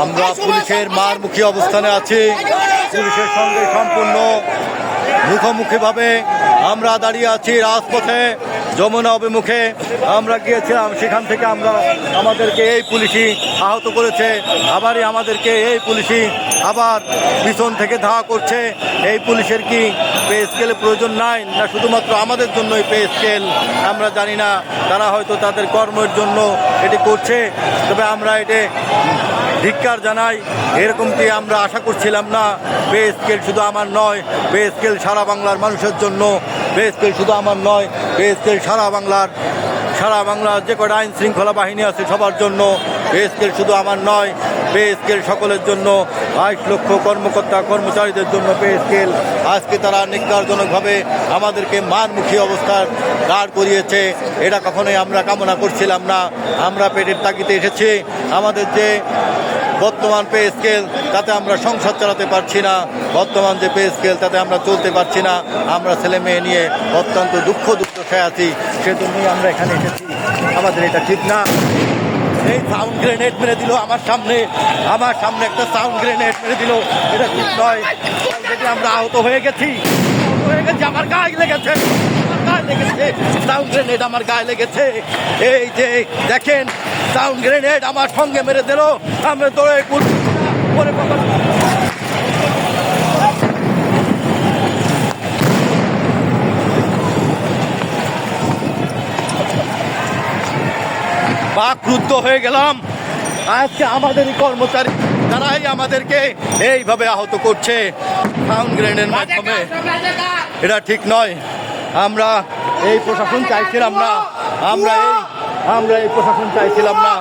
আমরা পুলিশের মারমুখী অবস্থানে আছি। পুলিশের সঙ্গে সম্পূর্ণ মুখোমুখিভাবে আমরা দাঁড়িয়ে আছি রাজপথে, যমুনা অভিমুখে আমরা গিয়েছিলাম। সেখান থেকে আমাদেরকে এই পুলিশই আহত করেছে, আবারই আমাদেরকে এই পুলিশই আবার পিছন থেকে ধাওয়া করছে। এই পুলিশের কি পে স্কেলের প্রয়োজন নাই, না শুধুমাত্র আমাদের জন্যই পে স্কেল আমরা জানি না। তারা হয়তো তাদের কর্মের জন্য এটি করছে, তবে আমরা এটি ধিক্কার জানাই। এরকমটি আমরা আশা করছিলাম না। পে স্কেল শুধু আমার নয়, পে স্কেল সারা বাংলার মানুষের জন্য। পে স্কেল শুধু আমার নয়, পে স্কেল সারা বাংলার যে কটা আইন শৃঙ্খলা বাহিনী আছে সবার জন্য। পে স্কেল শুধু আমার নয়, পে স্কেল সকলের জন্য, 22 লক্ষ কর্মকর্তা কর্মচারীদের জন্য পে স্কেল। আজকে তারা নির্যাতনজনকভাবে আমাদেরকে মারমুখী অবস্থার দাঁড় করিয়েছে। এটা কখনোই আমরা কামনা করছিলাম না। আমরা পেটের তাগিদে এসেছি। আমাদের যে বর্তমান পে স্কেল তাতে আমরা সংসার চালাতে পারছি না। বর্তমান যে পে স্কেল তাতে আমরা চলতে পারছি না। আমরা ছেলে মেয়ে নিয়ে অত্যন্ত দুঃখে আছি। সেজন্যই আমরা এখানে এসেছি। আমাদের এটা ঠিক না। এই সাউন্ড গ্রেনেড মেরে দিল আমার সামনে একটা সাউন্ড গ্রেনেড মেরে দিল। এটা ঠিক নয়। যেটি আমরা আহত হয়ে গেছি, আমার গায়ে লেগেছে, সাউন্ড গ্রেনেড আমার গায়ে লেগেছে। এই যে দেখেন, সাউন্ড গ্রেনেড আমার সঙ্গে মেরে দিল। আমরা দৌড়ে পরে বাকরুদ্ধ হয়ে গেলাম। আজকে আমাদেরই কর্মচারী তারাই আমাদেরকে এইভাবে আহত করছে সাউন্ড গ্রেনেডের মাধ্যমে। এটা ঠিক নয়। আমরা এই প্রশাসন চাইছিলাম না। আমরা এই প্রশাসন চাইছিলাম না।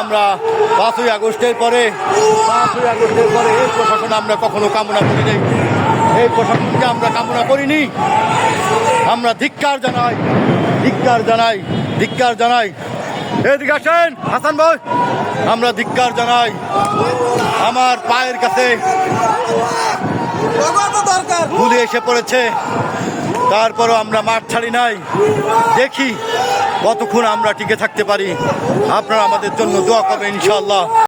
আমরা 5ই আগস্টের পরে এই প্রশাসন আমরা কখনো কামনা করিনি। এই প্রশাসনকে আমরা কামনা করিনি। আমরা ধিক্কার জানাই। এদিকে আসেন হাসান ভাই, আমরা ধিক্কার জানাই। আমার পায়ের কাছে গুলি এসে পড়েছে, তারপরও আমরা মাঠ ছাড়ি নাই। দেখি কতক্ষণ আমরা টিকে থাকতে পারি। আপনারা আমাদের জন্য দোয়া করবেন ইনশাআল্লাহ।